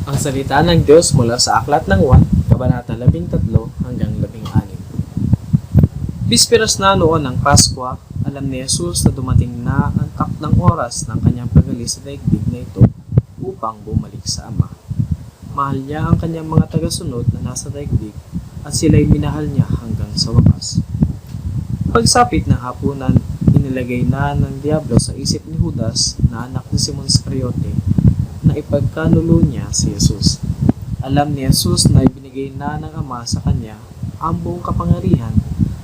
Ang salita ng Diyos mula sa Aklat ng Juan, Kabanata 13 hanggang 16. Bisperas na noon ng Paskwa, alam ni Jesus na dumating na ang takdang oras ng kanyang pag-alis sa daigdig na ito upang bumalik sa Ama. Mahal niya ang kanyang mga tagasunod na nasa daigdig at sila'y minahal niya hanggang sa wakas. Pagsapit ng hapunan, inilagay na ng Diablo sa isip ni Judas na anak ni Simon Iscariote na ipagkanulo niya si Jesus. Alam ni Jesus na ibinigay na ng Ama sa kanya ang buong kapangyarihan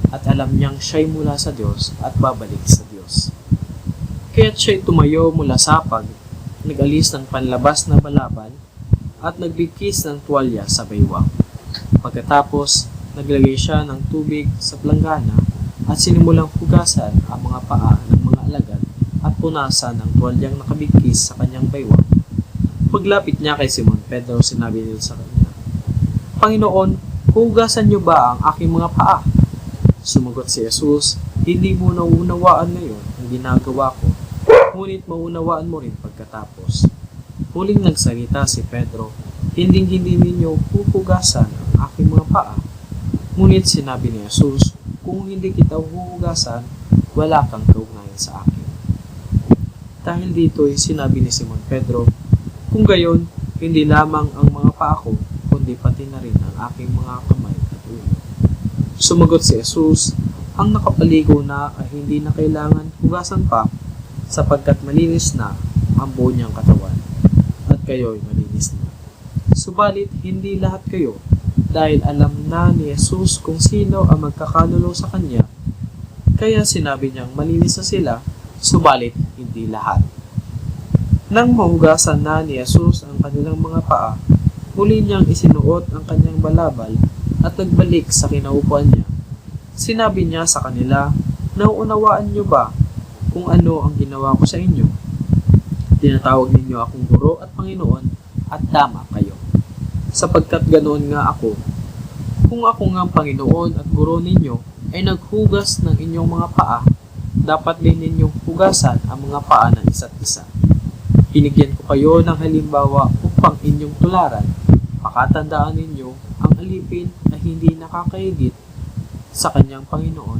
at alam niyang siya'y mula sa Diyos at babalik sa Diyos. Kaya't siya'y tumayo mula sa hapag, nag-alis ng panlabas na balaban at nagbigkis ng tuwalya sa baywang. Pagkatapos, naglagay siya ng tubig sa planggana at sinimulang hugasan ang mga paa ng mga alagad at punasan ang tuwalyang nakabigkis sa kanyang baywang. Paglapit niya kay Simon Pedro, sinabi niya sa kanya, "Panginoon, hugasan niyo ba ang aking mga paa?" Sumagot si Jesus, "Hindi mo nauunawaan ngayon ang ginagawa ko, ngunit maunawaan mo rin pagkatapos." Huling nagsalita si Pedro, hindi ninyo huhugasan ang aking mga paa." Ngunit sinabi ni Jesus, "Kung hindi kita huhugasan, wala kang kaugnayan sa akin." Dahil dito ay sinabi ni Simon Pedro, "Kung gayon, hindi lamang ang mga paa ko, kundi pati na rin ang aking mga kamay at ulo." Sumagot si Jesus, "Ang nakapaligo na ay hindi na kailangan hugasan pa, sapagkat malinis na ang buo niyang katawan, at kayo'y malinis na. Subalit hindi lahat kayo, dahil alam na ni Jesus kung sino ang magkakanulo sa kanya, kaya sinabi niyang malinis na sila, subalit hindi lahat." Nang mahugasan na ni Jesus ang kanilang mga paa, muli niyang isinuot ang kanyang balabal at nagbalik sa kinaupuan niya. Sinabi niya sa kanila, "Nauunawaan niyo ba kung ano ang ginawa ko sa inyo? Tinatawag ninyo akong Guro at Panginoon, at tama kayo, sapagkat ganoon nga ako. Kung ako nga Panginoon at Guro ninyo ay naghugas ng inyong mga paa, dapat din ninyong hugasan ang mga paa ng isa't isa. Binigyan ko kayo ng halimbawa upang inyong tularan. Pakatandaan ninyo, ang alipin ay hindi nakakaigit sa kanyang Panginoon,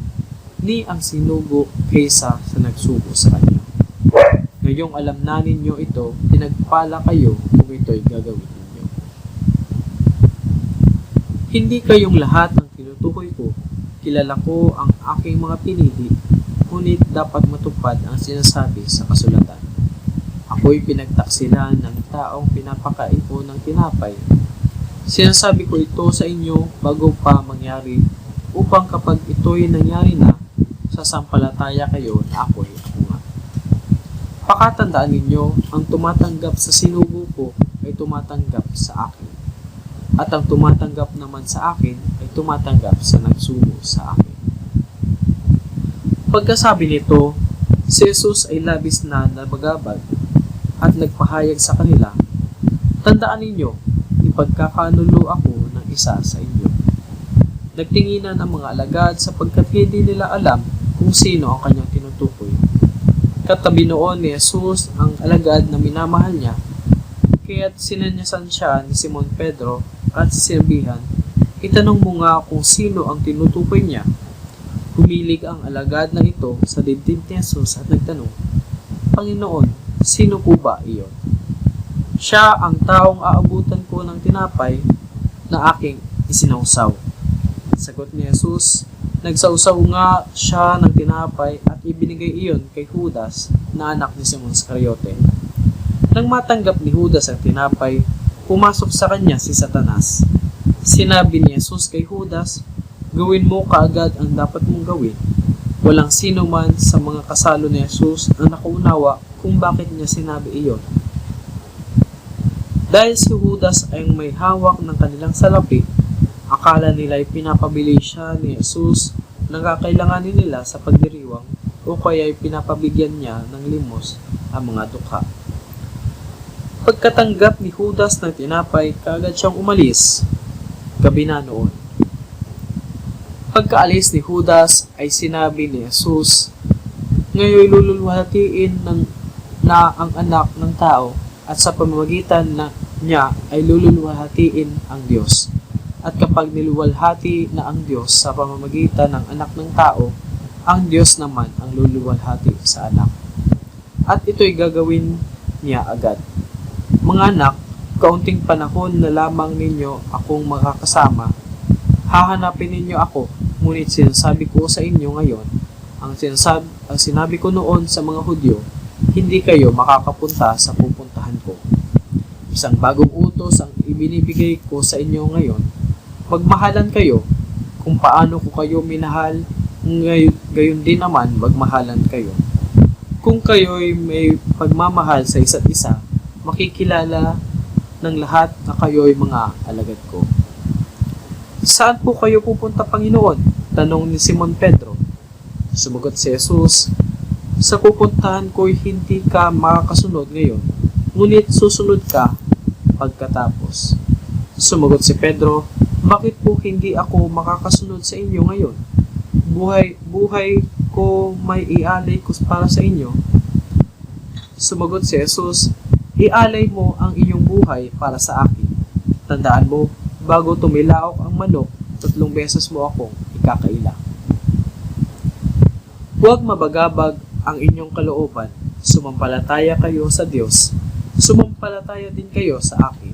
ni ang sinugo kaysa sa nagsugo sa kanya. Ngayong alam na ninyo ito, pinagpala kayo kung ito'y gagawin ninyo. Hindi kayong lahat ang tinutukoy ko. Kilala ko ang aking mga pinili, ngunit dapat matupad ang sinasabi sa kasulatan. Ako'y pinagtaksilan ng taong pinapakain ko ng tinapay. Sinasabi ko ito sa inyo bago pa mangyari, upang kapag ito'y nangyari na, sasampalataya kayo na ako'y ako nga. Pakatandaan ninyo, ang tumatanggap sa sinugo ko ay tumatanggap sa akin. At ang tumatanggap naman sa akin ay tumatanggap sa nagsugo sa akin." Pagkasabi nito, si Jesus ay labis na nabagabag at nagpahayag sa kanila, "Tandaan ninyo, ipagkakanulo ako ng isa sa inyo." Nagtinginan ang mga alagad sapagkat hindi nila alam kung sino ang kanyang tinutukoy. Katabi noon ni Jesus ang alagad na minamahal niya, kaya't sinanyasan siya ni Simon Pedro at sinabihan, "Itanong mo nga kung sino ang tinutukoy niya." Humilig ang alagad na ito sa dibdib ni Jesus at nagtanong, "Panginoon, sino po ba iyon?" "Siya ang taong aabutan ko ng tinapay na aking isinausaw." Sagot ni Jesus, "Nagsausaw nga siya ng tinapay at ibinigay iyon kay Judas na anak ni Simon Iscariote." Nang matanggap ni Judas ang tinapay, pumasok sa kanya si Satanas. Sinabi ni Jesus kay Judas, "Gawin mo kaagad ang dapat mong gawin." Walang sino man sa mga kasalo ni Jesus ang nakaunawa kung bakit niya sinabi iyon. Dahil si Judas ay may hawak ng kanilang salapi, akala nila ay pinapabili siya ni Jesus ng kakailanganin nila sa pagdiriwang o kaya ay pinapabigyan niya ng limos ang mga dukha. Pagkatanggap ni Judas ng tinapay, kaagad siyang umalis. Gabi na noon. Pagkaalis ni Judas ay sinabi ni Jesus, "Ngayon lululuhatiin na ang anak ng tao at sa pamamagitan niya ay luluwalhatiin ang Diyos. At kapag niluwalhati na ang Diyos sa pamamagitan ng anak ng tao, ang Diyos naman ang luluwalhati sa anak. At ito'y gagawin niya agad. Mga anak, kaunting panahon na lamang ninyo akong makakasama. Hahanapin ninyo ako, ngunit sinasabi ko sa inyo ngayon, ang sinabi ko noon sa mga Hudyo, hindi kayo makakapunta sa pupuntahan ko. Isang bagong utos ang ibinibigay ko sa inyo ngayon, magmahalan kayo. Kung paano ko kayo minahal, gayon din naman magmahalan kayo. Kung kayo'y may pagmamahal sa isa't isa, makikilala ng lahat na kayo'y mga alagad ko. Saan po kayo pupunta, Panginoon? Tanong ni Simon Pedro. Sumagot si Jesus, sa pupuntahan ko'y hindi ka makakasunod ngayon, ngunit susunod ka pagkatapos. Sumagot si Pedro, bakit po hindi ako makakasunod sa inyo ngayon? Buhay ko may ialay ko para sa inyo. Sumagot si Jesus, ialay mo ang iyong buhay para sa akin. Tandaan mo, bago tumilaok ang manok, 3 beses mo akong ikakaila. Huwag mabagabag ang inyong kalooban. Sumampalataya kayo sa Diyos. Sumampalataya din kayo sa akin.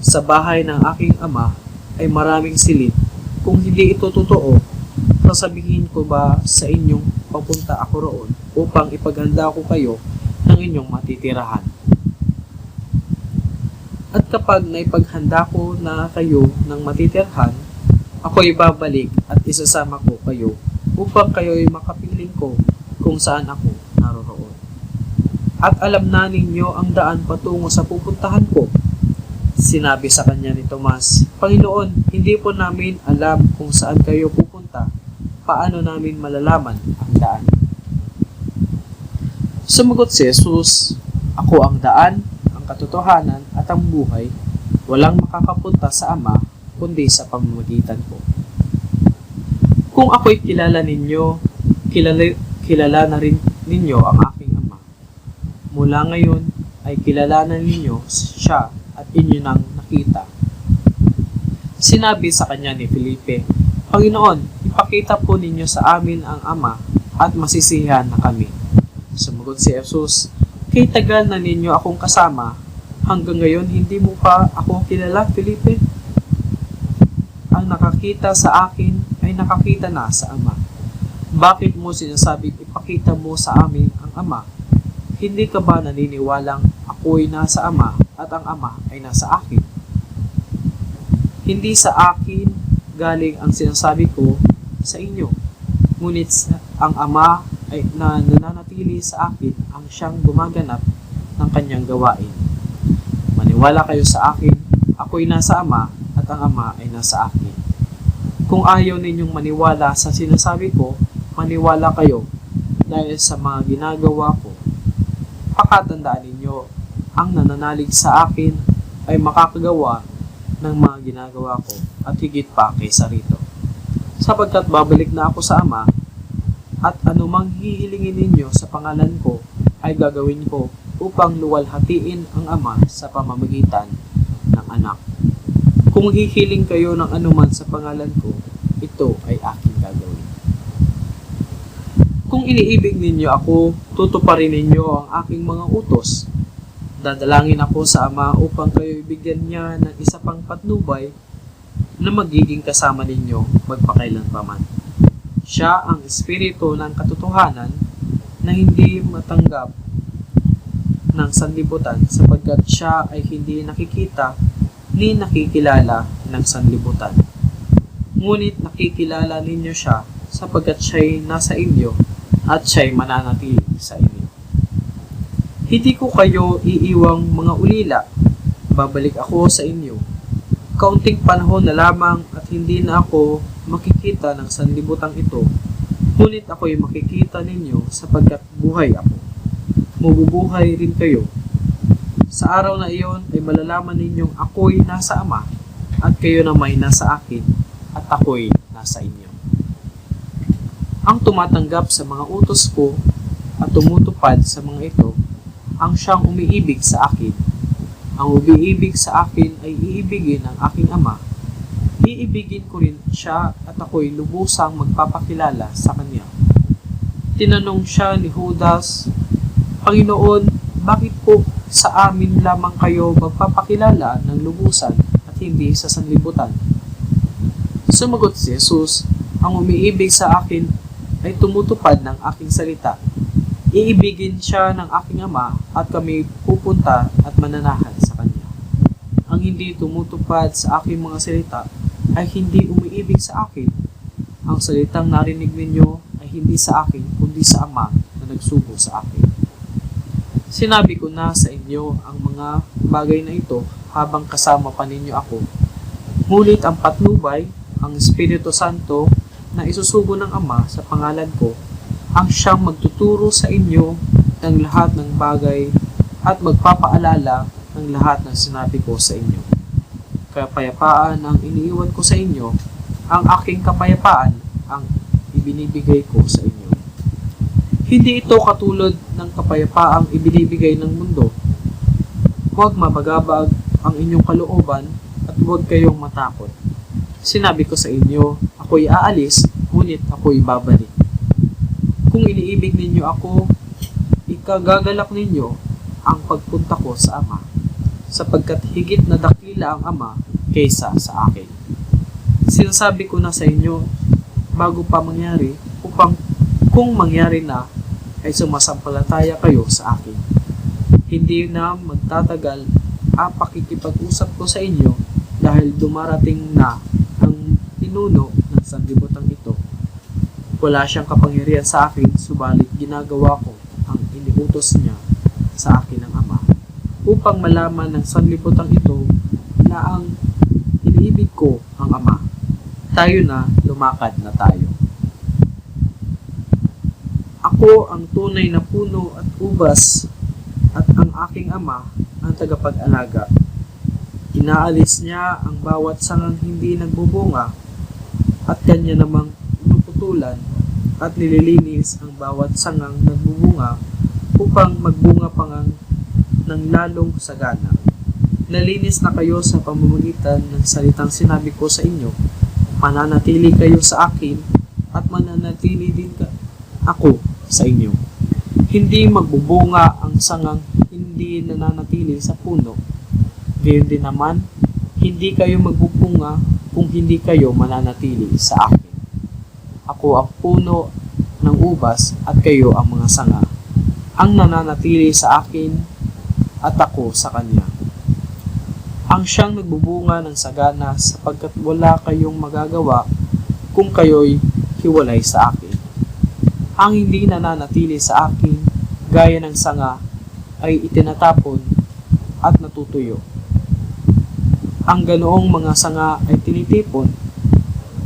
Sa bahay ng aking ama ay maraming silid. Kung hindi ito totoo, sasabihin ko ba sa inyong papunta ako roon upang ipaghanda ko kayo ng inyong matitirahan. At kapag naipaghanda ko na kayo ng matitirahan, ako'y babalik at isasama ko kayo upang kayo'y makapiling ko kung saan ako naroroon. At alam na ninyo ang daan patungo sa pupuntahan ko. Sinabi sa kanya ni Tomas, Panginoon, hindi po namin alam kung saan kayo pupunta. Paano namin malalaman ang daan? Sumagot si Jesus, ako ang daan, ang katotohanan at ang buhay. Walang makakapunta sa Ama kundi sa pamamagitan ko. Kung ako'y kilala ninyo, kilala na rin ninyo ang aking Ama. Mula ngayon ay kilala na ninyo siya at inyo nang nakita. Sinabi sa kanya ni Felipe, Panginoon, ipakita po ninyo sa amin ang Ama at masisiyahan na kami. Sumagot si Jesus, kay tagal na ninyo akong kasama, hanggang ngayon hindi mo pa ako kilala, Felipe? Ang nakakita sa akin ay nakakita na sa Ama. Bakit mo sinasabing ipakita mo sa amin ang Ama? Hindi ka ba naniniwalang ako'y nasa Ama at ang Ama ay nasa akin? Hindi sa akin galing ang sinasabi ko sa inyo, ngunit ang Ama ay nananatili sa akin ang siyang gumaganap ng kanyang gawain. Maniwala kayo sa akin, ako'y nasa Ama at ang Ama ay nasa akin. Kung ayaw ninyong maniwala sa sinasabi ko, maniwala kayo dahil sa mga ginagawa ko. Pakatandaan ninyo, ang nananalig sa akin ay makakagawa ng mga ginagawa ko at higit pa kaysa rito. Sapagkat babalik na ako sa Ama, at anumang hihilingin ninyo sa pangalan ko ay gagawin ko upang luwalhatiin ang Ama sa pamamagitan ng Anak. Kung hihiling kayo ng anuman sa pangalan ko, ito ay aking gagawin. Kung iniibig ninyo ako, tutuparin ninyo ang aking mga utos. Dadalangin ako sa Ama upang kayo ibigyan niya ng isa pang patnubay na magiging kasama ninyo magpakailanpaman. Siya ang Espiritu ng katotohanan na hindi matanggap ng sanlibutan sapagkat siya ay hindi nakikita ni nakikilala ng sanlibutan. Ngunit nakikilala ninyo siya sapagkat siya'y nasa inyo at siya'y mananatili sa inyo. Hindi ko kayo iiwang mga ulila, babalik ako sa inyo. Kaunting panahon na lamang at hindi na ako makikita ng sanlibutang ito, ngunit ako'y makikita ninyo sapagkat buhay ako. Mabubuhay rin kayo. Sa araw na iyon ay malalaman ninyong ako'y nasa Ama at kayo naman nasa akin at ako'y nasa inyo. Ang tumatanggap sa mga utos ko at tumutupad sa mga ito, ang siyang umiibig sa akin. Ang umiibig sa akin ay iibigin ng aking Ama. Iibigin ko rin siya at ako'y lubusang magpapakilala sa kanya. Tinanong siya ni Judas, Panginoon, bakit po sa amin lamang kayo magpapakilala ng lubusan at hindi sa sanlibutan? Sumagot si Jesus, ang umiibig sa akin ay tumutupad ng aking salita. Iibigin siya ng aking Ama at kami pupunta at mananahan sa kanya. Ang hindi tumutupad sa aking mga salita ay hindi umiibig sa akin. Ang salitang narinig ninyo ay hindi sa akin kundi sa Ama na nagsugo sa akin. Sinabi ko na sa inyo ang mga bagay na ito habang kasama pa ninyo ako. Ngunit ang patnubay, ang Espiritu Santo na isusugo ng Ama sa pangalan ko, ang siyang magtuturo sa inyo ng lahat ng bagay at magpapaalala ng lahat ng sinabi ko sa inyo. Kapayapaan ang iniiwan ko sa inyo, ang aking kapayapaan ang ibinibigay ko sa inyo. Hindi ito katulad ng kapayapaang ibinibigay ng mundo. Huwag mabagabag ang inyong kalooban at huwag kayong matakot. Sinabi ko sa inyo, ako'y aalis, ngunit ako'y babalik. Kung iniibig ninyo ako, ikagagalak ninyo ang pagpunta ko sa Ama, sapagkat higit na dakila ang Ama kaysa sa akin. Sinasabi ko na sa inyo, bago pa mangyari, upang kung mangyari na, ay sumasampalataya kayo sa akin. Hindi na magtatagal ang pakikipag-usap ko sa inyo dahil dumarating na ang pinuno ng sanlibutan ito. Wala siyang kapangyarihan sa akin, subalit ginagawa ko ang iniutos niya sa akin ng Ama, upang malaman ng sanlibutan ito na ang iniibig ko ang Ama. Tayo na, lumakad na tayo. Ako ang tunay na puno at ubas, at ang aking Ama ang tagapag-alaga. Inaalis niya ang bawat sangang hindi nagbubunga, at kanya namang pinuputulan at nililinis ang bawat sangang nagbubunga upang magbunga pa ng lalong sagana. Nalinis na kayo sa pamamagitan ng salitang sinabi ko sa inyo. Mananatili kayo sa akin at mananatili din ako sa inyo. Hindi magbubunga ang sangang hindi nananatili sa puno. Gayon din naman, hindi kayo magbubunga kung hindi kayo mananatili sa akin. Ako ang puno ng ubas at kayo ang mga sanga. Ang nananatili sa akin at ako sa kanya. Ang siyang nagbubunga ng sagana sapagkat wala kayong magagawa kung kayo'y hiwalay sa akin. Ang hindi nananatili sa akin, gaya ng sanga, ay itinatapon at natutuyo. Ang ganoong mga sanga ay tinitipon,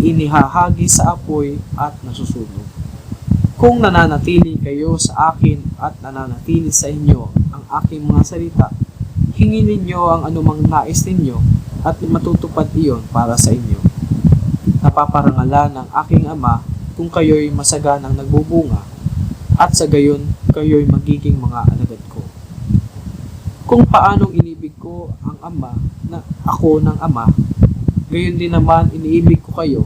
inihahagi sa apoy at nasusunog. Kung nananatili kayo sa akin at nananatili sa inyo ang aking mga salita, hingin ninyo ang anumang nais ninyo at matutupad iyon para sa inyo. Napaparangalan ng aking Ama kung kayo'y masaganang nagbubunga at sa gayon kayo'y magiging mga alagad ko. Kung paanong inibig ko ang Ama na ako ng Ama, gayon din naman iniibig ko kayo.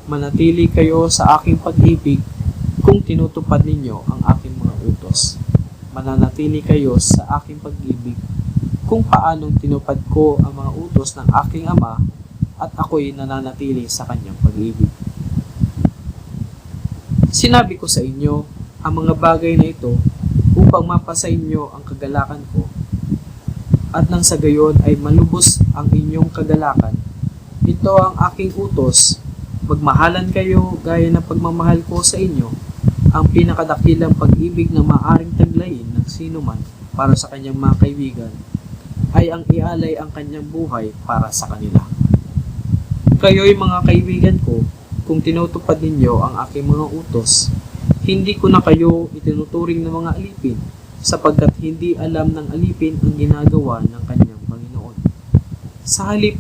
Manatili kayo sa aking pag-ibig kung tinutupad ninyo ang aking mga utos. Mananatili kayo sa aking pag-ibig kung paanong tinupad ko ang mga utos ng aking Ama at ako'y nananatili sa kanyang pag-ibig. Sinabi ko sa inyo ang mga bagay na ito upang mapasa inyo ang kagalakan ko at nang sa gayon ay malubos ang inyong kagalakan. Ito ang aking utos, magmahalan kayo gaya ng pagmamahal ko sa inyo. Ang pinakadakilang pag-ibig na maaaring taglayin ng sino man para sa kanyang mga kaibigan ay ang ialay ang kanyang buhay para sa kanila. Kayo'y mga kaibigan ko kung tinutupad ninyo ang aking mga utos. Hindi ko na kayo itinuturing ng mga alipin sapagkat hindi alam ng alipin ang ginagawa ng kanyang Panginoon. Sa halip,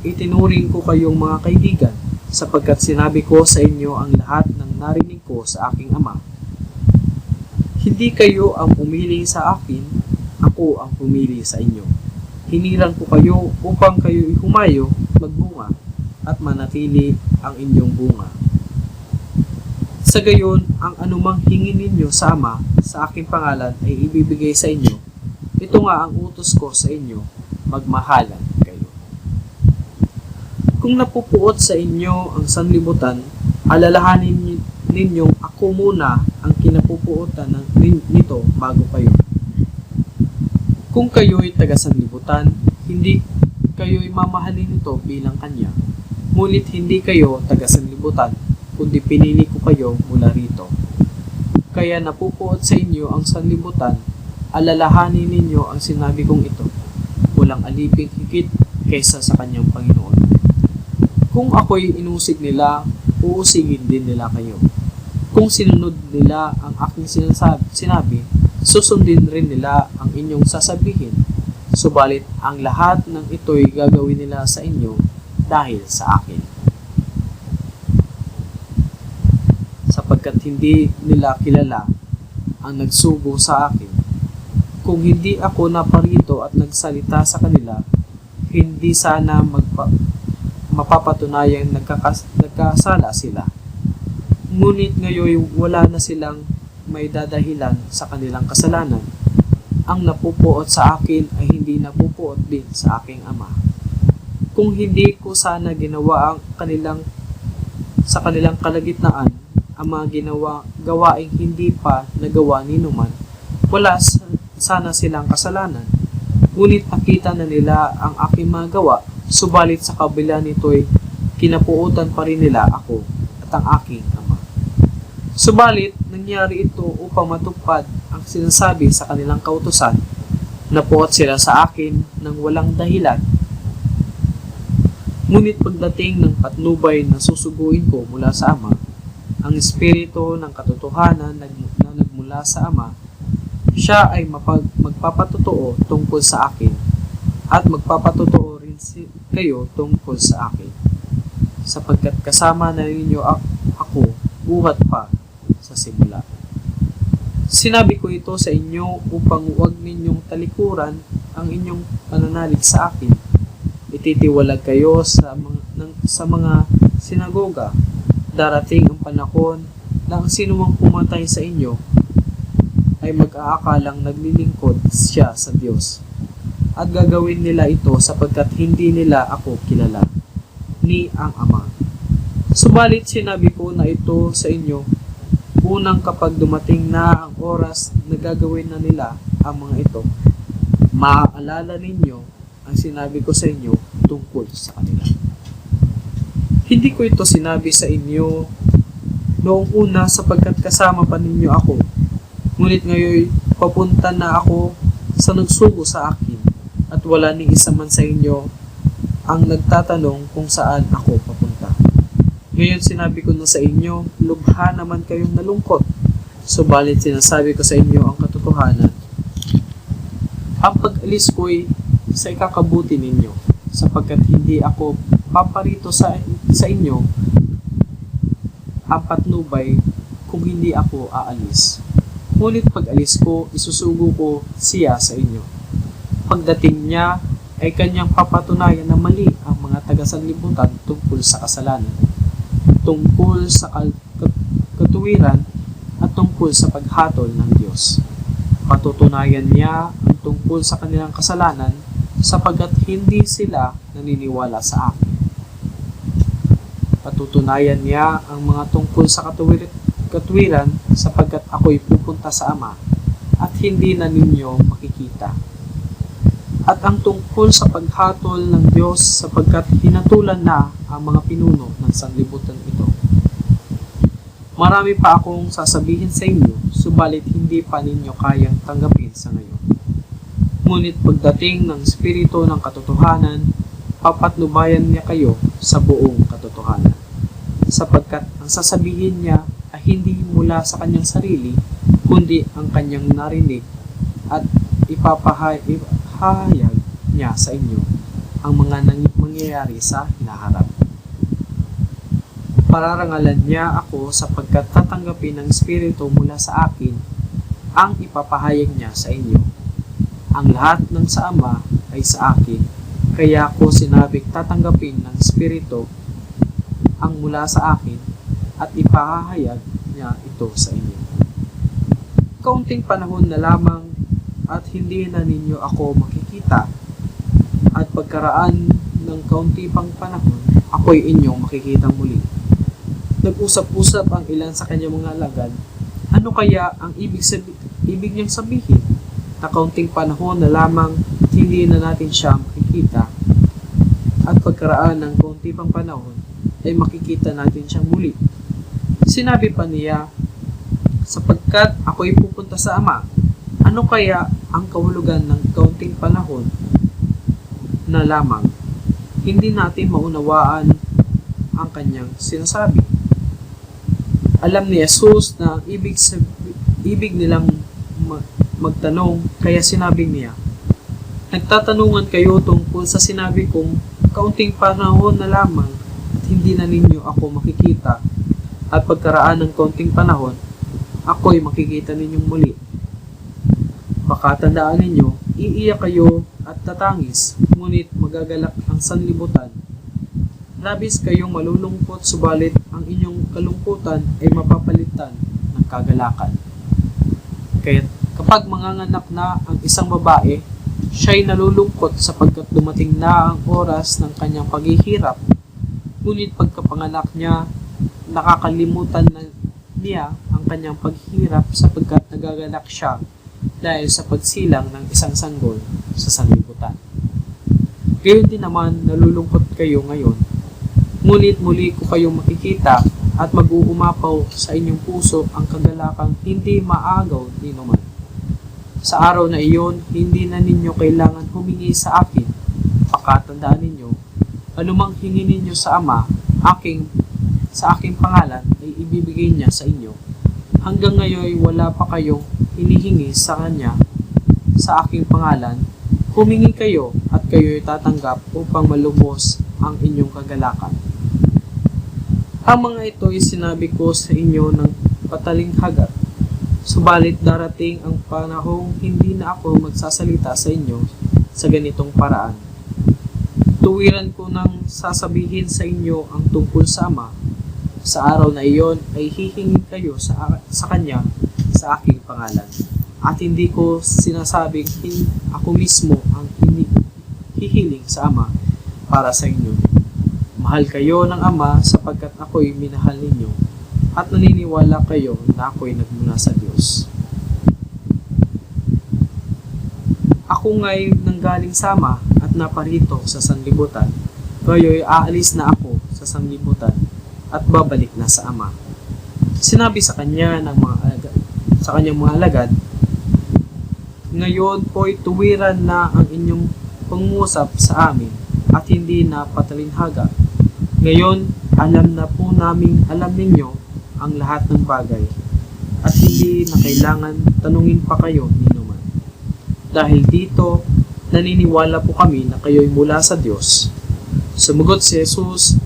itinuring ko kayong mga kaibigan sapagkat sinabi ko sa inyo ang lahat ng narinig ko sa aking Ama. Hindi kayo ang pumili sa akin, ako ang pumili sa inyo. Hiniran ko kayo upang kayo'y humayo, magbunga, at manatili ang inyong bunga. Sa gayon, ang anumang hingin ninyo sa Ama sa aking pangalan ay ibibigay sa inyo. Ito nga ang utos ko sa inyo, magmahalan kayo. Kung napupuot sa inyo ang sanlibutan, alalahanin ninyong ako muna ang kinapupuotan nito bago kayo. Kung kayo'y taga-sanlibutan, hindi kayo'y mamahalin nito bilang kanya. Ngunit hindi kayo taga-sanlibutan, kundi pinili ko kayo mula rito. Kaya napupuot sa inyo ang sanlibutan, alalahanin ninyo ang sinabi kong ito. Walang aliping higit kaysa sa kanyang Panginoon. Kung ako'y inusig nila, uusigin din nila kayo. Kung sinunod nila ang aking sinabi, susundin rin nila ang inyong sasabihin. Subalit ang lahat ng ito'y gagawin nila sa inyo dahil sa akin. Sapagkat hindi nila kilala ang nagsugo sa akin. Kung hindi ako naparito at nagsalita sa kanila, hindi sana mapapatunayang nagkasala sila. Ngunit ngayon wala na silang may dadahilan sa kanilang kasalanan. Ang napupuot sa akin ay hindi napupuot din sa aking Ama. Kung hindi ko sana ginawa ang sa kanilang kalagitnaan ang mga gawaing hindi pa nagawa ni numan, wala sana silang kasalanan. Ngunit nakita na nila ang aking mga gawa, subalit sa kabila nito'y kinapuutan pa rin nila ako at ang aking Ama. Subalit, nangyari ito upang matupad ang sinasabi sa kanilang kautusan, napuot sila sa akin ng walang dahilan. Ngunit pagdating ng patnubay na susuguin ko mula sa Ama, ang Espiritu ng katotohanan na nagmula sa Ama, siya ay magpapatotoo tungkol sa akin at magpapatotoo rin kayo tungkol sa akin, sapagkat kasama na ninyo ako buhat pa sa simula. Sinabi ko ito sa inyo upang huwag ninyong talikuran ang inyong pananalig sa akin. Ititiwalag kayo sa mga sinagoga. Darating ang panahon na ang sinumang pumatay sa inyo ay mag-aakalang naglilingkod siya sa Diyos. At gagawin nila ito sapagkat hindi nila ako kilala, ni ang Ama. Subalit sinabi ko na ito sa inyo, unang kapag dumating na ang oras na gagawin na nila ang mga ito, maaalala ninyo ang sinabi ko sa inyo tungkol sa kanila. Hindi ko ito sinabi sa inyo noong una sapagkat kasama pa ninyo ako, ngunit ngayon papunta na ako sa nagsugo sa akin at wala ni isa man sa inyo ang nagtatanong kung saan ako papunta. Ngayon sinabi ko na sa inyo, lubha naman kayong nalungkot. Subalit sinasabi ko sa inyo ang katotohanan. Ang pag-alis ko'y sa ikakabuti ninyo, sapagkat hindi ako paparito sa inyo ang patnubay kung hindi ako aalis. Ngunit pag-alis ko, isusugo ko siya sa inyo. Pagdating niya, ay kanyang papatunayan na mali ang mga taga-sanlibutan tungkol sa kasalanan, tungkol sa katuwiran, at tungkol sa paghatol ng Diyos. Patutunayan niya ang tungkol sa kanilang kasalanan sapagkat hindi sila naniniwala sa akin. Patutunayan niya ang mga tungkol sa katuwiran sapagkat ako'y pupunta sa Ama at hindi na ninyo makikita. At ang tungkol sa paghatol ng Diyos sapagkat hinatulan na ang mga pinuno ng sanlibutan ito. Marami pa akong sasabihin sa inyo, subalit hindi pa ninyo kayang tanggapin sa ngayon. Ngunit pagdating ng Espiritu ng katotohanan, papatnubayan niya kayo sa buong katotohanan. Sapagkat ang sasabihin niya ay hindi mula sa kanyang sarili, kundi ang kanyang narinig at ipapahayag niya sa inyo ang mga mangyayari sa hinaharap. Pararangalan niya ako sapagkat tatanggapin ng Espiritu mula sa akin ang ipapahayag niya sa inyo. Ang lahat ng sa Ama ay sa akin, kaya ko sinabing tatanggapin ng Espiritu ang mula sa akin at ipahahayag niya ito sa inyo. Kaunting panahon na lamang at hindi na ninyo ako makikita, at pagkaraan ng kaunti pang panahon, ako'y inyong makikitang muli. Nag-usap-usap ang ilan sa kanyang mga alagad. Ano kaya ang ibig niyang sabihin? Na kaunting panahon na lamang at hindi na natin siya makikita, at pagkaraan ng kaunti pang panahon ay makikita natin siyang muli. Sinabi pa niya, sapagkat ako'y pupunta sa Ama. Ano kaya ang kahulugan ng kaunting panahon na lamang? Hindi natin maunawaan ang kanyang sinasabi. Alam ni Jesus na ibig nilang magtanong, kaya sinabi niya, nagtatanungan kayo tungkol sa sinabi kong kaunting panahon na lamang at hindi na ninyo ako makikita, at pagkaraan ng kaunting panahon, ako'y makikita ninyong muli. Baka tandaan ninyo, iiyak kayo at tatangis, ngunit magagalak ang sanlibutan. Labis kayong malulungkot, subalit ang inyong kalungkutan ay mapapalitan ng kagalakan. Kaya kapag manganganak na ang isang babae, siya'y nalulungkot sapagkat dumating na ang oras ng kanyang paghihirap. Ngunit pagkapanganak niya, nakakalimutan na niya ang kanyang paghihirap sapagkat nagagalak siya dahil sa pagsilang ng isang sanggol sa sanlibutan. Gayon din naman, nalulungkot kayo ngayon. Ngunit muli ko kayong makikita at mag-uumapaw sa inyong puso ang kagalakang hindi maagaw ni naman. Sa araw na iyon, hindi na ninyo kailangan humingi sa akin. Pakatandaan ninyo, anumang hingi ninyo sa Ama, sa aking pangalan ay ibibigay niya sa inyo. Hanggang ngayon wala pa kayong hinihingi sa Kanya sa aking pangalan. Humingi kayo at kayo'y tatanggap upang malubos ang inyong kagalakan. Ang mga ito ay sinabi ko sa inyo ng patalinghaga. Subalit darating ang panahong hindi na ako magsasalita sa inyo sa ganitong paraan. Tuwiran ko nang sasabihin sa inyo ang tungkol sa Ama. Sa araw na iyon ay hihingi kayo sa Kanya sa aking pangalan. At hindi ko sinasabing ako mismo ang hihiling sa Ama para sa inyo. Mahal kayo ng Ama sapagkat ako'y minahal ninyo at naniniwala kayo na ako'y nagmula sa Diyos. Ako nga'y nanggaling sa Ama at naparito sa sanlibutan. Kayo'y aalis na ako sa sanlibutan at babalik na sa Ama. Sinabi sa kanyang mga alagad, ngayon po'y tuwiran na ang inyong pangungusap sa amin at hindi na patalinhaga. Ngayon, alam ninyo ang lahat ng bagay at hindi na kailangan tanungin pa kayo ni naman. Dahil dito, naniniwala po kami na kayo'y mula sa Diyos. Sumagot si Jesus,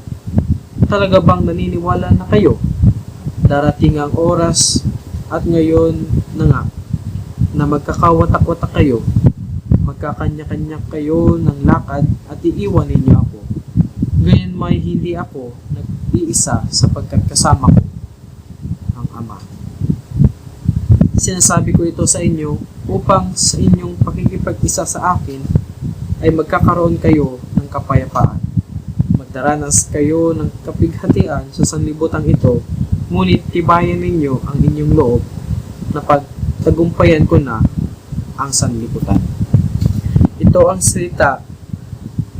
talaga bang naniniwala na kayo? Darating ang oras at ngayon na nga na magkakawatak-watak kayo, magkakanya-kanya kayo ng lakad at iiwan ninyo ako. Gayon may hindi ako nag-iisa sapagkat kasama ko ang Ama. Sinasabi ko ito sa inyo upang sa inyong pakikipag-isa sa akin ay magkakaroon kayo ng kapayapaan. Magdaranas kayo ng kapighatian sa sanlibutan ito, ngunit tibayan ninyo ang inyong loob na pagtagumpayan ko na ang sanlibutan. Ito ang salita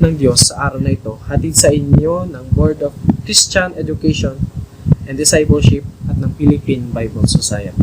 ng Diyos sa araw na ito, hatid sa inyo ng Board of Christian Education and Discipleship at ng Philippine Bible Society.